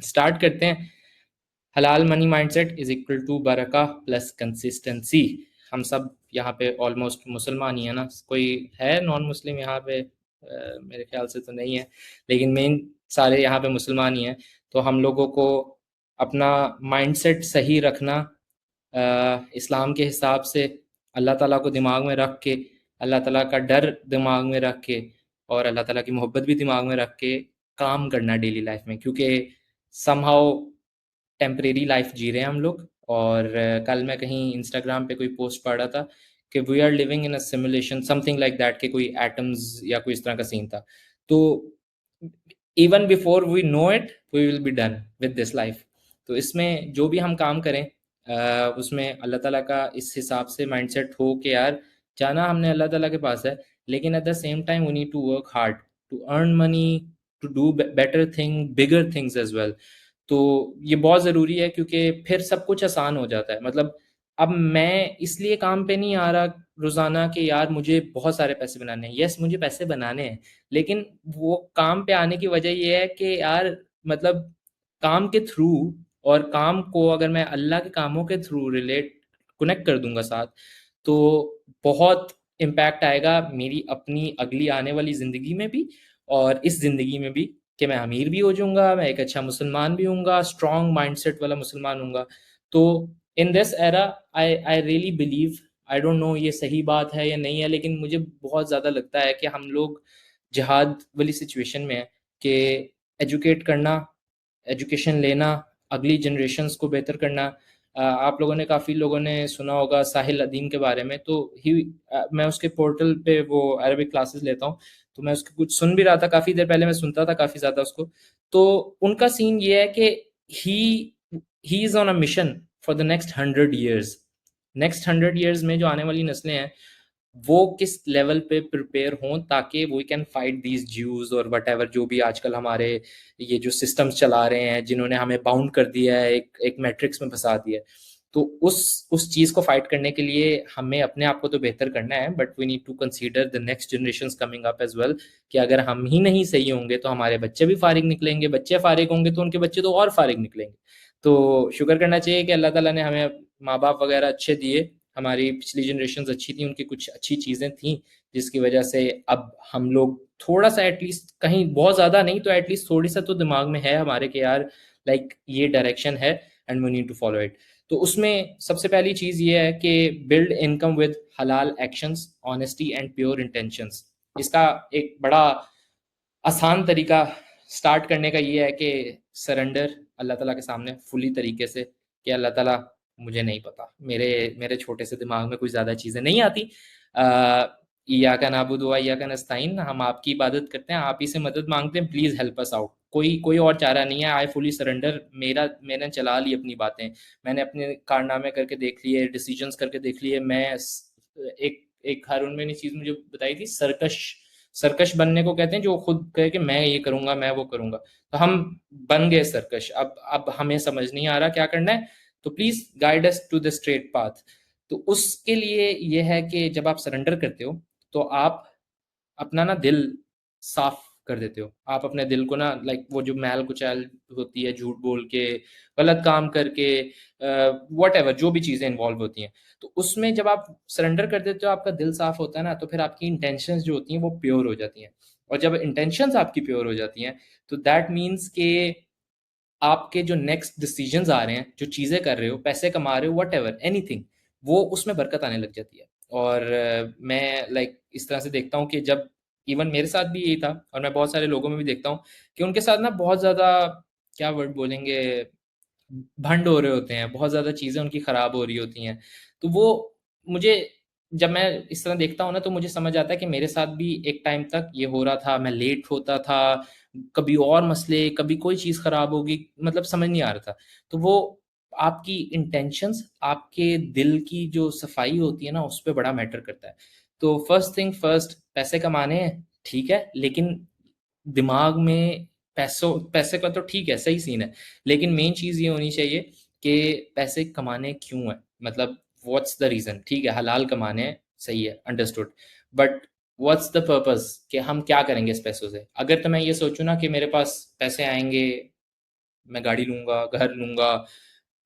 Start करते हैं। हलाल money mindset is equal to बरका प्लस कंसिस्टेंसी। हम सब यहाँ पे ऑलमोस्ट मुसलमान ही है ना, कोई है नॉन मुस्लिम यहाँ पे? मेरे ख्याल से तो नहीं है, लेकिन मेन सारे यहाँ पे मुसलमान ही हैं। तो हम लोगों को अपना माइंडसेट सही रखना, इस्लाम के हिसाब से, अल्लाह ताला को दिमाग में रख के, अल्लाह ताला का डर दिमाग में रख के और अल्लाह ताला की मोहब्बत भी दिमाग में रख के काम करना डेली लाइफ में, क्योंकि समहाउ टेम्परेरी लाइफ जी रहे हैं हम लोग। और कल मैं कहीं इंस्टाग्राम पे कोई पोस्ट पढ़ रहा था कि we are living in a simulation, something like that, कि कोई एटम्स या कोई इस तरह का सीन था। तो even before we know it we will be done with this life. तो इसमें जो भी हम काम करें उसमें अल्लाह ताला का इस हिसाब से माइंडसेट हो कि यार जाना हमने अल्लाह ताला के पास है, लेकिन at the same time we need to work hard to earn money, to do better thing, bigger things as well. तो ये बहुत ज़रूरी है, क्योंकि फिर सब कुछ आसान हो जाता है। मतलब अब मैं इसलिए काम पे नहीं आ रहा रोज़ाना कि यार मुझे बहुत सारे पैसे बनाने हैं। यस, मुझे पैसे बनाने हैं, लेकिन वो काम पे आने की वजह ये है कि यार मतलब काम के थ्रू, और काम को अगर मैं अल्लाह के कामों के थ्रू रिलेट कनेक्ट कर दूंगा साथ, तो बहुत इम्पैक्ट आएगा मेरी अपनी अगली आने वाली ज़िंदगी में भी और इस ज़िंदगी में भी, कि मैं अमीर भी हो जाऊंगा, मैं एक अच्छा मुसलमान भी हूँगा, स्ट्रॉन्ग माइंडसेट वाला मुसलमान हूँगा। तो in this era I I really believe, I don't know ये सही बात है या नहीं है, लेकिन मुझे बहुत ज़्यादा लगता है कि हम लोग जिहाद वाली सिचुएशन में है कि एजुकेट करना, एजुकेशन लेना, अगली जनरेशन्स को बेहतर करना। आप लोगों ने, काफ़ी लोगों ने सुना होगा साहिल अदीम के बारे में। तो ही मैं उसके पोर्टल पे वो अरबिक क्लासेस लेता हूँ, तो मैं उसके कुछ सुन भी रहा था, काफ़ी देर पहले मैं सुनता था काफ़ी ज़्यादा उसको। तो उनका सीन ये है कि he he is on a mission for the next 100 years. Next 100 years में जो आने वाली नस्लें हैं वो किस लेवल पे प्रिपेयर हों, ताकि we can fight these Jews और वट एवर, जो भी आजकल हमारे ये जो सिस्टम्स चला रहे हैं जिन्होंने हमें बाउंड कर दिया है, एक मैट्रिक्स में फंसा दिया है। तो उस चीज़ को फाइट करने के लिए हमें अपने आप को तो बेहतर करना है, but we need to consider the next generation coming up as well, कि अगर हम ही नहीं सही होंगे तो हमारे बच्चे भी फारिग निकलेंगे, बच्चे फारिग होंगे तो उनके बच्चे तो और फारिग निकलेंगे। तो शुक्र करना चाहिए कि अल्लाह ताला ने हमें माँ बाप वगैरह अच्छे दिए, हमारी पिछली जनरेशन अच्छी थी, उनकी कुछ अच्छी चीज़ें थी, जिसकी वजह से अब हम लोग थोड़ा सा एटलीस्ट, कहीं बहुत ज़्यादा नहीं तो एटलीस्ट थोड़ी सा तो दिमाग में है हमारे कि यार लाइक ये डायरेक्शन है and we need to follow it. तो उसमें सबसे पहली चीज़ ये है कि बिल्ड इनकम विद हलाल actions, honesty and pure intentions. इसका एक बड़ा आसान तरीका स्टार्ट करने का ये है कि सरेंडर अल्लाह ताला के सामने फुली तरीके से, कि अल्लाह ताला मुझे नहीं पता, मेरे मेरे छोटे से दिमाग में कुछ ज़्यादा चीज़ें नहीं आती, इय्याका नाबुदु व इय्याका नस्तईन, हम आपकी इबादत करते हैं, आप ही से मदद मांगते हैं, प्लीज़ हेल्प अस आउट। कोई कोई और चारा नहीं है, आई फुली सरेंडर। मैंने चला ली अपनी बातें, मैंने अपने कारनामे करके देख लिए, डिसीजंस करके देख लिए। मैं एक एक हारून में ने चीज़ मुझे बताई थी, सरकश। सरकश बनने को कहते हैं, जो खुद कहे कि मैं ये करूंगा, मैं वो करूंगा। तो हम बन गए सरकश। अब हमें समझ नहीं आ रहा क्या करना है, तो please guide us to the straight path. तो उसके लिए ये है कि जब आप सरेंडर करते हो तो आप अपना ना दिल साफ कर देते हो। आप अपने दिल को ना, लाइक वो जो मैल कुचैल होती है, झूठ बोल के, गलत काम करके, वट एवर जो भी चीज़ें इन्वॉल्व होती हैं, तो उसमें जब आप सरेंडर कर देते हो, आपका दिल साफ होता है ना, तो फिर आपकी इंटेंशंस जो होती हैं वो प्योर हो जाती हैं। और जब इंटेंशंस आपकी प्योर हो जाती हैं, तो दैट मीन्स कि आपके जो नेक्स्ट डिसीजंस आ रहे हैं, जो चीज़ें कर रहे हो, पैसे कमा रहे हो, वट एवर एनीथिंग, वो उसमें बरकत आने लग जाती है। और मैं लाइक इस तरह से देखता हूँ कि जब इवन मेरे साथ भी यही था, और मैं बहुत सारे लोगों में भी देखता हूँ कि उनके साथ ना बहुत ज़्यादा, क्या वर्ड बोलेंगे, भंड हो रहे होते हैं, बहुत ज़्यादा चीज़ें उनकी ख़राब हो रही होती हैं। तो वो मुझे, जब मैं इस तरह देखता हूँ ना, तो मुझे समझ आता है कि मेरे साथ भी एक टाइम तक ये हो रहा था। मैं लेट होता था, कभी और मसले, कभी कोई चीज़ ख़राब होगी, मतलब समझ नहीं आ रहा था। तो वो आपकी इंटेंशंस, आपके दिल की जो सफाई होती है ना, उस पे बड़ा मैटर करता है। तो फर्स्ट थिंग फर्स्ट, पैसे कमाने हैं ठीक है, लेकिन दिमाग में पैसे का तो ठीक है, सही सीन है, लेकिन मेन चीज़ ये होनी चाहिए कि पैसे कमाने क्यों है, मतलब व्हाट्स द रीज़न। ठीक है, हलाल कमाने हैं, सही है, understood, but what's the purpose, कि हम क्या करेंगे इस पैसों से। अगर तो मैं ये सोचूं ना कि मेरे पास पैसे आएंगे, मैं गाड़ी लूँगा, घर लूँगा,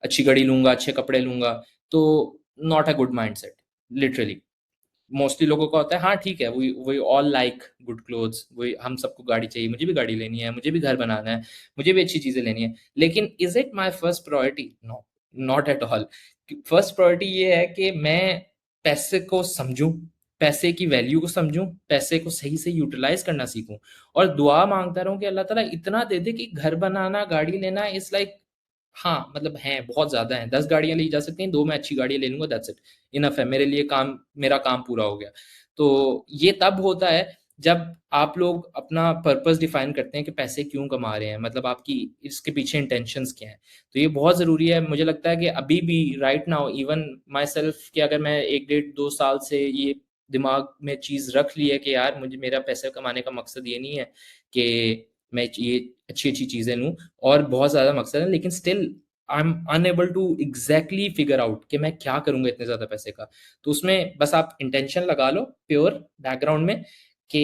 अच्छी घड़ी लूँगा, अच्छे कपड़े लूँगा, तो not a good mindset, literally. Mostly लोगों का होता है हाँ ठीक है, we all like good clothes, we हम सबको गाड़ी चाहिए, मुझे भी गाड़ी लेनी है, मुझे भी घर बनाना है, मुझे भी अच्छी चीज़ें लेनी है। लेकिन is it my first priority? No, not at all. First priority ये है कि मैं पैसे को समझूँ, पैसे की वैल्यू को समझूँ, पैसे को सही से यूटिलाइज़ करना सीखूँ और दुआ माँगता रहूँ कि अल्लाह ताला इतना दे दे कि घर बनाना, गाड़ी लेना इज़ लाइक हाँ, मतलब हैं, बहुत ज़्यादा हैं, 10 गाड़ियाँ ली जा सकती हैं, 2 मैं अच्छी गाड़ियाँ ले लूँगा, दैट्स इट, इनफ है, मेरे लिए काम, मेरा काम पूरा हो गया। तो ये तब होता है जब आप लोग अपना पर्पस डिफाइन करते हैं कि पैसे क्यों कमा रहे हैं, मतलब आपकी इसके पीछे इंटेंशंस क्या हैं। तो ये बहुत ज़रूरी है, मुझे लगता है कि अभी भी right now even my self कि अगर मैं 1 डेढ़ 2 साल से ये दिमाग में चीज़ रख ली है कि यार मुझे मेरा पैसे कमाने का मकसद ये नहीं है कि मैं ये अच्छी-अच्छी चीज़ें लूँ, और बहुत ज़्यादा मकसद है, लेकिन still I am unable to exactly figure out कि मैं क्या करूँगा इतने ज़्यादा पैसे का। तो उसमें बस आप इंटेंशन लगा लो प्योर बैकग्राउंड में कि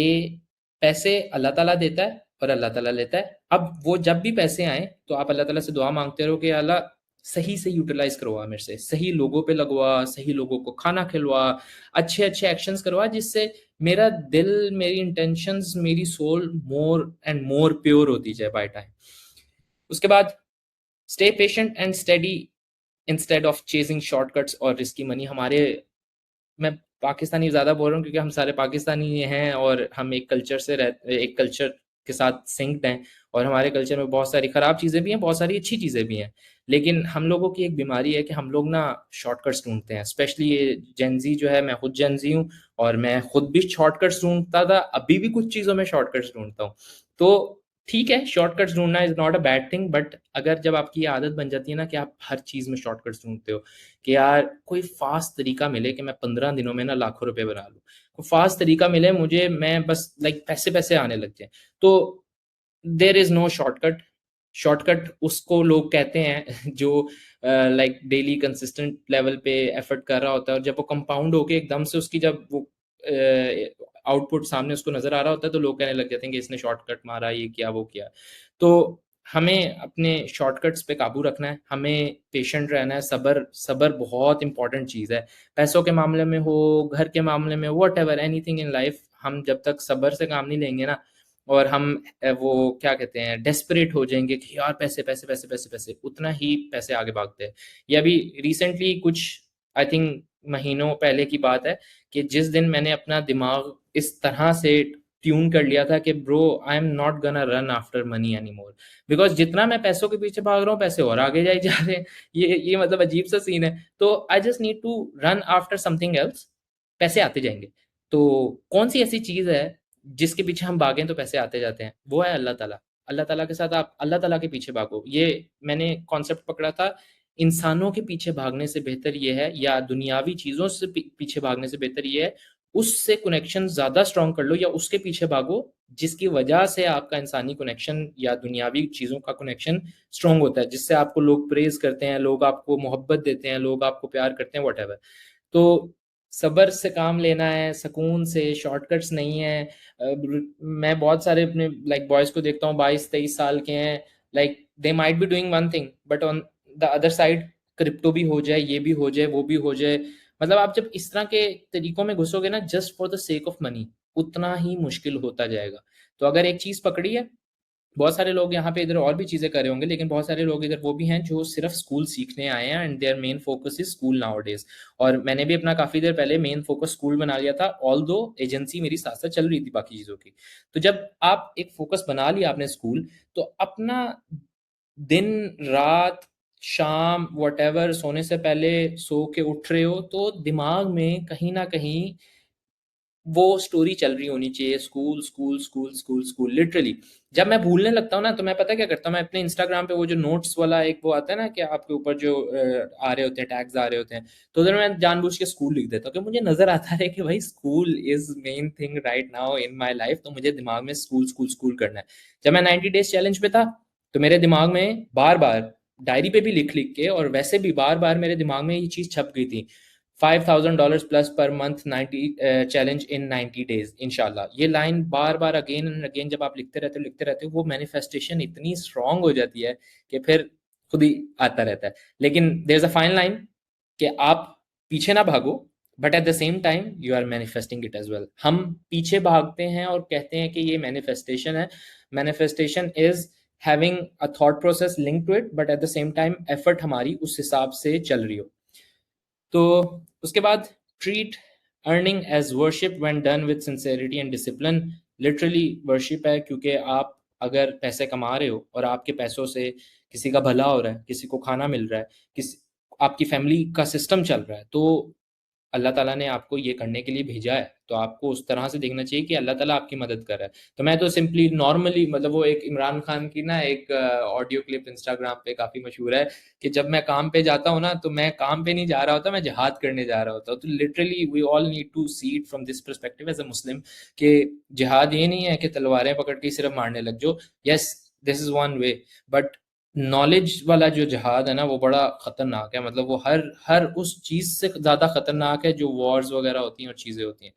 पैसे अल्लाह ताला देता है और अल्लाह ताला लेता है। अब वो जब भी पैसे आएँ तो आप अल्लाह ताला से दुआ माँगते रहो कि या अल्लाह सही से यूटिलाइज़ करवा मेरे से, सही लोगों पे लगवा, सही लोगों को खाना खिलवा, अच्छे-अच्छे एक्शंस करवा जिससे मेरा दिल, मेरी इंटेंशंस, मेरी soul more and more pure होती जाए बाय टाइम। उसके बाद stay patient and steady instead of chasing shortcuts और रिस्की मनी। हमारे, मैं पाकिस्तानी ज़्यादा बोल रहा हूँ क्योंकि हम सारे पाकिस्तानी हैं और हम एक कल्चर के साथ सिंक्ड हैं, और हमारे कल्चर में बहुत सारी ख़राब चीज़ें भी हैं, बहुत सारी अच्छी चीज़ें भी हैं। लेकिन हम लोगों की एक बीमारी है कि हम लोग ना शॉर्टकट्स ढूँढते हैं, स्पेशली ये जेन ज़ी जो है, मैं खुद जेन ज़ी हूँ और मैं खुद भी शॉर्टकट्स ढूँढता था, अभी भी कुछ चीज़ों में शॉर्टकट्स ढूँढता हूँ। तो ठीक है, शॉर्टकट्स ढूँढना is not a bad thing, but अगर जब आपकी ये आदत बन जाती है ना कि आप हर चीज़ में शॉर्टकट्स ढूँढते हो, कि यार कोई फ़ास्ट तरीका मिले कि मैं 15 दिनों में ना लाखों रुपए बना लूँ। कोई फ़ास्ट तरीका मिले मुझे, मैं बस लाइक पैसे-पैसे आने लग जाएँ। तो there is no shortcut. Shortcut उसको लोग कहते हैं जो लाइक डेली कंसिस्टेंट लेवल पे एफर्ट कर रहा होता है, और जब वो कंपाउंड होके एकदम से उसकी जब वो आउटपुट सामने उसको नज़र आ रहा होता है तो लोग कहने लग जाते हैं कि इसने शॉर्टकट मारा, ये किया, वो किया। तो हमें अपने शॉर्टकट्स पे काबू रखना है, हमें पेशेंट रहना है, सब्र सब्र बहुत इंपॉर्टेंट चीज़ है। पैसों के मामले में हो, घर के मामले में, व्हाटएवर एनीथिंग इन लाइफ, हम जब तक सब्र से काम नहीं लेंगे ना, और हम वो क्या कहते हैं, डेस्परेट हो जाएँगे कि यार पैसे, पैसे, पैसे, पैसे, पैसे, उतना ही पैसे आगे भागते हैं। ये अभी रिसेंटली कुछ आई थिंक महीनों पहले की बात है कि जिस दिन मैंने अपना दिमाग इस तरह से ट्यून कर लिया था कि bro I am not gonna run after money anymore, because जितना मैं पैसों के पीछे भाग रहा हूँ, पैसे और आगे जाए जा रहे हैं। ये मतलब अजीब-सा सीन है। तो I just need to run after something else, पैसे आते जाएँगे। तो कौन-सी ऐसी चीज़ है जिसके पीछे हम भागें तो पैसे आते जाते हैं? वो है अल्लाह ताला। अल्लाह ताला के साथ आप अल्लाह ताला के पीछे भागो। ये मैंने कॉन्सेप्ट पकड़ा था, इंसानों के पीछे भागने से बेहतर ये है, या दुनियावी चीज़ों से पीछे भागने से बेहतर ये है, उससे कनेक्शन ज़्यादा स्ट्रॉन्ग कर लो या उसके पीछे भागो जिसकी वजह से आपका इंसानी कनेक्शन या दुनियावी चीज़ों का कनेक्शन स्ट्रॉन्ग होता है, जिससे आपको लोग प्रेज़ करते हैं, लोग आपको मोहब्बत देते हैं, लोग आपको प्यार करते हैं, व्हाटएवर। तो सब्र से काम लेना है, सुकून से, शॉर्टकट्स नहीं है। मैं बहुत सारे अपने लाइक बॉयज़ को देखता हूँ 22-23 साल के हैं, like they might be doing one thing but on the other side crypto भी हो जाए, ये भी हो जाए, वो भी हो जाए। मतलब आप जब इस तरह के तरीकों में घुसोगे ना just for the sake of money, उतना ही मुश्किल होता जाएगा। तो अगर एक चीज़ पकड़ी है, बहुत सारे लोग यहाँ पे इधर और भी चीज़ें कर रहे होंगे, लेकिन बहुत सारे लोग इधर वो भी हैं जो सिर्फ स्कूल सीखने आए हैं and their main focus is school nowadays. और मैंने भी अपना काफ़ी देर पहले मेन फोकस स्कूल बना लिया था, ऑल्दो एजेंसी मेरी साथ साथ चल रही थी बाकी चीज़ों की। तो जब आप एक फोकस बना लिया आपने स्कूल, तो अपना दिन रात शाम वॉटेवर सोने से पहले सो के उठ रहे हो तो दिमाग में कहीं ना कहीं वो स्टोरी चल रही होनी चाहिए, school school school school school, literally. जब मैं भूलने लगता हूँ ना तो मैं पता क्या करता हूँ, मैं अपने इंस्टाग्राम पे वो जो नोट्स वाला एक वो आता है ना कि आपके ऊपर जो आ रहे होते हैं, टैग्स आ रहे होते हैं, तो उधर मैं जानबूझ के स्कूल लिख देता हूँ कि मुझे नजर आता है कि भाई school is main thing right now in my life, तो मुझे दिमाग में स्कूल स्कूल स्कूल करना है। जब मैं 90 डेज चैलेंज पे था तो मेरे दिमाग में बार बार डायरी पे भी लिख लिख के और वैसे भी बार बार मेरे दिमाग में ये चीज़ छप गई थी, $5,000 plus per month 90 challenge in 90 days इंशाल्लाह। ये line bar bar again and again जब आप लिखते रहते हो वो मैनिफेस्टेशन इतनी स्ट्रांग हो जाती है कि फिर खुद ही आता रहता है। लेकिन there is a fine line कि आप पीछे ना भागो, but at the same time you are manifesting it as well. हम पीछे भागते हैं और कहते हैं कि ये मैनिफेस्टेशन है। Manifestation is having a thought process link to it, but at the same time effort हमारी उस हिसाब से चल रही हो। तो उसके बाद treat earning as worship when done with sincerity and discipline. Literally worship है, क्योंकि आप अगर पैसे कमा रहे हो और आपके पैसों से किसी का भला हो रहा है, किसी को खाना मिल रहा है, किसी आपकी फैमिली का सिस्टम चल रहा है, तो अल्लाह ताला ने आपको ये करने के लिए भेजा है। तो आपको उस तरह से देखना चाहिए कि अल्लाह ताला आपकी मदद कर रहा है। तो मैं तो सिंपली नॉर्मली, मतलब वो एक इमरान खान की ना एक ऑडियो क्लिप इंस्टाग्राम पे काफ़ी मशहूर है कि जब मैं काम पे जाता हूँ ना, तो मैं काम पे नहीं जा रहा होता, मैं जिहाद करने जा रहा होता हूँ। तो literally we all need to see it from this perspective as a Muslim, कि जिहाद ये नहीं है कि तलवारें पकड़ के सिर्फ मारने लग जाओ। Yes, this is one way, but knowledge वाला जो जिहाद है ना, वो बड़ा ख़तरनाक है। मतलब वो हर हर उस चीज़ से ज़्यादा ख़तरनाक है जो वॉर्स वगैरह होती हैं और चीज़ें होती हैं।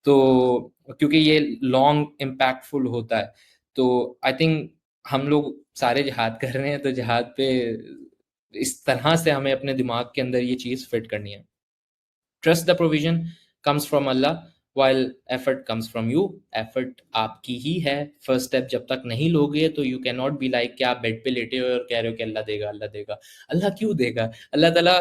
तो क्योंकि ये लॉन्ग इम्पैक्टफुल होता है। तो आई थिंक हम लोग सारे जिहाद कर रहे हैं, तो जिहाद पे इस तरह से हमें अपने दिमाग के अंदर ये चीज़ फिट करनी है। Trust the provision comes from Allah, while effort comes from you. Effort आपकी ही है। फर्स्ट स्टेप जब तक नहीं लोगे तो you can not be like कि आप बेड पे लेटे हो और कह रहे हो कि अल्लाह देगा, अल्लाह देगा। अल्लाह क्यों देगा? अल्लाह ताला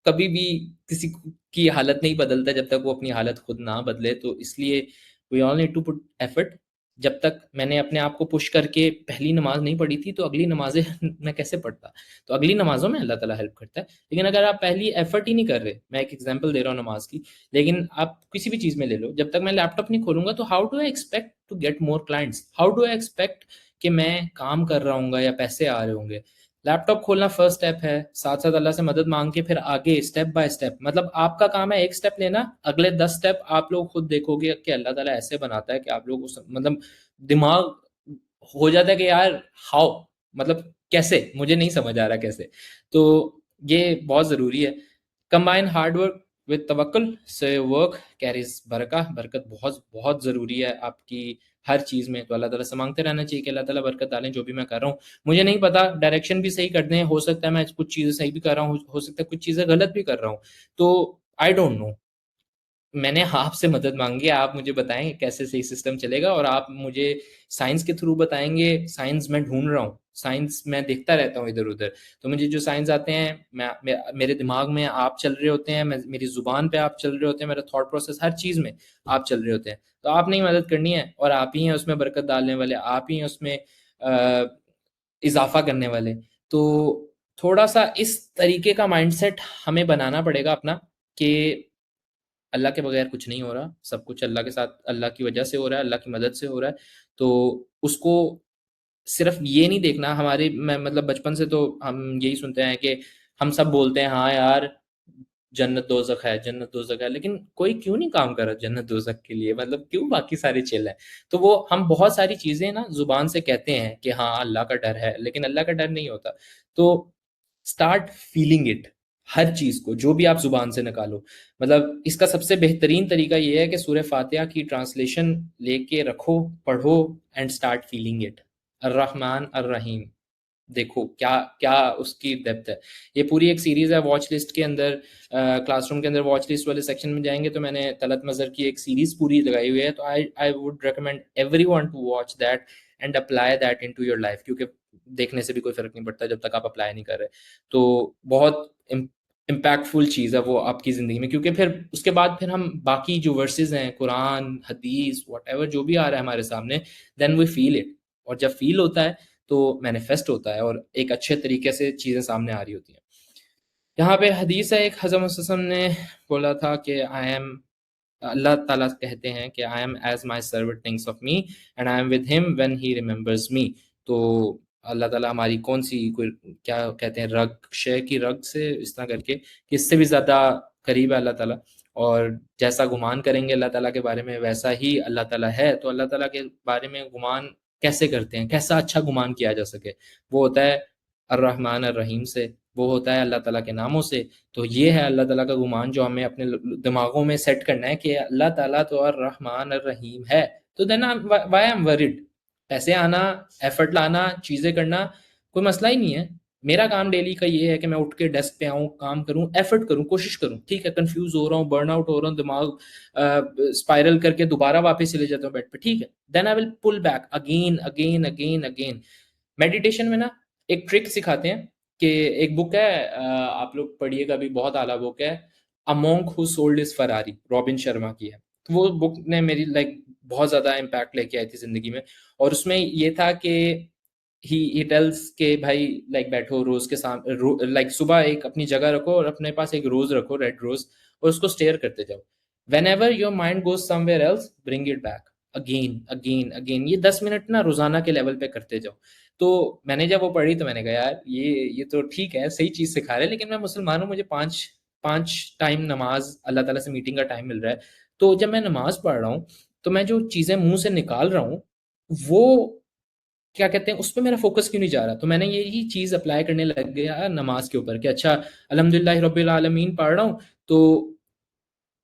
कभी भी किसी की हालत नहीं बदलता जब तक वो अपनी हालत खुद ना बदले। तो इसलिए we all need to put effort. जब तक मैंने अपने आप को पुश करके पहली नमाज नहीं पढ़ी थी, तो अगली नमाजें मैं कैसे पढ़ता? तो अगली नमाजों में अल्लाह ताला हेल्प करता है। लेकिन अगर आप पहली एफर्ट ही नहीं कर रहे, मैं एक एग्जांपल दे रहा हूँ नमाज की, लेकिन आप किसी भी चीज़ में ले लो, जब तक मैं लैपटॉप नहीं खोलूँगा तो how do I expect to get more clients? How do I expect कि मैं काम कर रहा हूँगा या पैसे आ रहे होंगे? लैपटॉप खोलना फर्स्ट स्टेप है, साथ-साथ अल्लाह से मदद माँग के फिर आगे स्टेप बाय स्टेप, मतलब आपका काम है एक स्टेप लेना, अगले 10 स्टेप आप लोग खुद देखोगे कि अल्लाह ताला ऐसे बनाता है कि आप लोग उस मतलब दिमाग हो जाता है कि यार हाउ, मतलब कैसे? मुझे नहीं समझ आ रहा कैसे? तो ये बहुत ज़रूरी है। कंबाइन हार्ड वर्क विद तवक्कुल से वर्क कैरीज़ बरका। बरकत बहुत बहुत ज़रूरी है आपकी हर चीज़ में। तो अल्लाह ताला से माँगते रहना चाहिए कि अल्लाह ताला बरकत डालें जो भी मैं कर रहा हूँ। मुझे नहीं पता, डायरेक्शन भी सही कर दें, हो सकता है मैं कुछ चीज़ें सही भी कर रहा हूँ, हो सकता है कुछ चीज़ें गलत भी कर रहा हूँ। तो आई डोंट नो। मैंने आपसे मदद माँगी है, आप मुझे बताएँ कैसे सही सिस्टम चलेगा, और आप मुझे साइंस के थ्रू बताएँगे। साइंस मैं ढूँढ रहा हूँ, साइंस मैं देखता रहता हूँ इधर-उधर। तो मुझे जो साइंस आते हैं, मैं मेरे दिमाग में आप चल रहे होते हैं, मैं मेरी ज़ुबान पे आप चल रहे होते हैं, मेरा थॉट प्रोसेस हर चीज़ में आप चल रहे होते हैं। तो आपने ही मदद करनी है, और आप ही हैं उसमें बरकत डालने वाले, आप ही हैं उसमें इज़ाफ़ा करने वाले। तो थोड़ा-सा इस तरीके का माइंडसेट हमें बनाना पड़ेगा अपना, कि अल्लाह के बगैर कुछ नहीं हो रहा, सब कुछ अल्लाह के साथ, अल्लाह की वजह से हो रहा है, अल्लाह की मदद से हो रहा है। तो उसको सिर्फ़ ये नहीं देखना। हमारी मैं मतलब बचपन से तो हम यही सुनते हैं कि हम सब बोलते हैं हाँ यार, जन्नत दोज़ख है, जन्नत दोज़ख है, लेकिन कोई क्यों नहीं काम कर रहा जन्नत दोज़ख के लिए? मतलब क्यों बाकी सारे चिल हैं? तो वो हम बहुत सारी चीज़ें ना ज़ुबान से कहते हैं कि हाँ, अल्लाह का डर है, लेकिन अल्लाह का डर नहीं होता। तो स्टार्ट फीलिंग इट, हर चीज़ को, जो भी आप ज़ुबान से निकालो। मतलब इसका सबसे बेहतरीन तरीका ये है कि सूरह फ़ातिहा की ट्रांसलेशन लेके रखो, पढ़ो and start feeling it. अर्रहमान Ar-Rahim. देखो क्या क्या उसकी डेप्थ है। ये पूरी एक सीरीज़ है वॉच लिस्ट के अंदर। क्लासरूम के अंदर वॉच लिस्ट वाले सेक्शन में जाएँगे तो मैंने तलत मज़हर की एक सीरीज़ पूरी लगाई हुई है। तो I I would recommend everyone to watch that and apply that into your life, क्योंकि देखने से भी कोई फ़र्क नहीं पड़ता जब तक आप अप्लाई नहीं कर रहे। तो बहुत इम्पैक्टफुल चीज़ है वो आपकी ज़िंदगी में, क्योंकि फिर उसके बाद फिर हम बाकी जो वर्सेज़ हैं, कुरान, हदीस, व्हाटएवर जो भी आ रहा है हमारे सामने, देन वी फ़ील इट। और जब फ़ील होता है तो मैनिफेस्ट होता है और एक अच्छे तरीके से चीज़ें सामने आ रही होती हैं। यहाँ पे हदीस है, एक हज़रत मोहम्मद सल्लल्लाहु अलैहि वसल्लम ने बोला था कि आई एम, अल्लाह ताला कहते हैं कि I am as my servant thinks of me and I am with him when he remembers me. तो अल्लाह ताला हमारी कौन-सी कोई क्या कहते हैं रग, शय की रग से इस तरह करके कि इससे भी ज़्यादा करीब है अल्लाह ताला। और जैसा गुमान करेंगे अल्लाह ताला के बारे में वैसा ही अल्लाह ताला है। तो अल्लाह ताला के बारे में गुमान कैसे करते हैं? कैसा अच्छा गुमान किया जा सके? वो होता है अर्रहमान अर्रहीम से। वो होता है अल्लाह ताला के नामों से। तो ये है अल्लाह ताला का गुमान जो हमें अपने दिमागों में सेट करना है कि अल्लाह ताला तो और रहमान और रहीम है। तो then why I am worried. पैसे आना, एफर्ट लाना, चीज़ें करना कोई मसला ही नहीं है। मेरा काम डेली का ये है कि मैं उठ के डेस्क पे आऊँ, काम करूँ, एफर्ट करूँ, कोशिश करूँ। ठीक है, कंफ्यूज हो रहा हूँ, बर्न आउट हो रहा हूँ, दिमाग स्पाइरल करके दोबारा वापस चले जाता हूँ बेड पे, ठीक है, then I will pull back again again again again. Meditation में ना एक ट्रिक सिखाते हैं कि एक बुक है, आप लोग पढ़िएगा भी, बहुत आला बुक है, a monk who sold his Ferrari, robin Sharma की है। तो वो बुक ने मेरी बहुत ज़्यादा इम्पैक्ट लेके आई थी ज़िंदगी में। और उसमें ये था कि ही टेल्स के भाई बैठो रोज के सामने, सुबह एक अपनी जगह रखो और अपने पास एक रोज रखो, रेड रोज, और उसको स्टेयर करते जाओ। When ever your mind goes somewhere else, bring it back again again again. ये 10 मिनट ना रोजाना के लेवल पे करते जाओ। तो मैंने जब वो पढ़ी तो मैंने कहा यार ये तो ठीक है, सही चीज सिखा रहे हैं, लेकिन मैं मुसलमान हूँ, मुझे पांच पांच टाइम नमाज, अल्लाह ताला से मीटिंग का टाइम मिल रहा है। तो जब मैं नमाज पढ़ रहा हूँ तो मैं जो चीजें मुंह से निकाल रहा हूँ वो क्या कहते हैं, उस पे मेरा फोकस क्यों नहीं जा रहा। तो मैंने यही चीज़ अप्लाई करने लग गया नमाज के ऊपर कि अच्छा अल्हम्दुलिल्लाह रब्बिल आलमीन पढ़ रहा हूँ, तो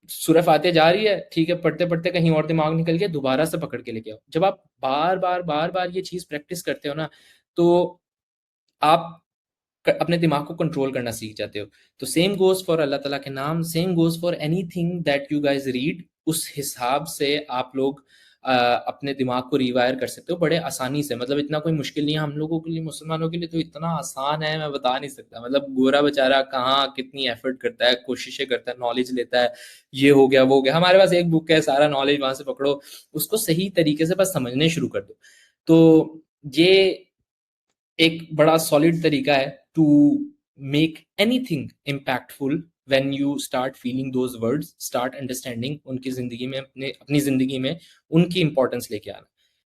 सूरह फातिहा जा रही है, ठीक है, पढ़ते पढ़ते कहीं और दिमाग निकल गया, दोबारा से पकड़ के लेके आओ। जब आप बार बार ये चीज़ प्रैक्टिस करते हो ना, तो आप अपने दिमाग को कंट्रोल करना सीख जाते हो। तो सेम गोज फॉर अल्लाह ताला के नाम, same goes for anything that you guys read. उस हिसाब से आप लोग अपने दिमाग को रिवायर कर सकते हो बड़े आसानी से। मतलब इतना कोई मुश्किल नहीं है हम लोगों के लिए, मुसलमानों के लिए तो इतना आसान है, मैं बता नहीं सकता। मतलब गोरा बेचारा कहाँ कितनी एफर्ट करता है, कोशिशें करता है, नॉलेज लेता है, ये हो गया वो हो गया। हमारे पास एक बुक है, सारा नॉलेज वहां से पकड़ो, उसको सही तरीके से बस समझने शुरू कर दो। तो ये एक बड़ा सॉलिड तरीका है to make anything impactful. When you start feeling those words, start understanding, उनकी जिंदगी में, अपनी जिंदगी में उनकी इंपॉर्टेंस लेके आना।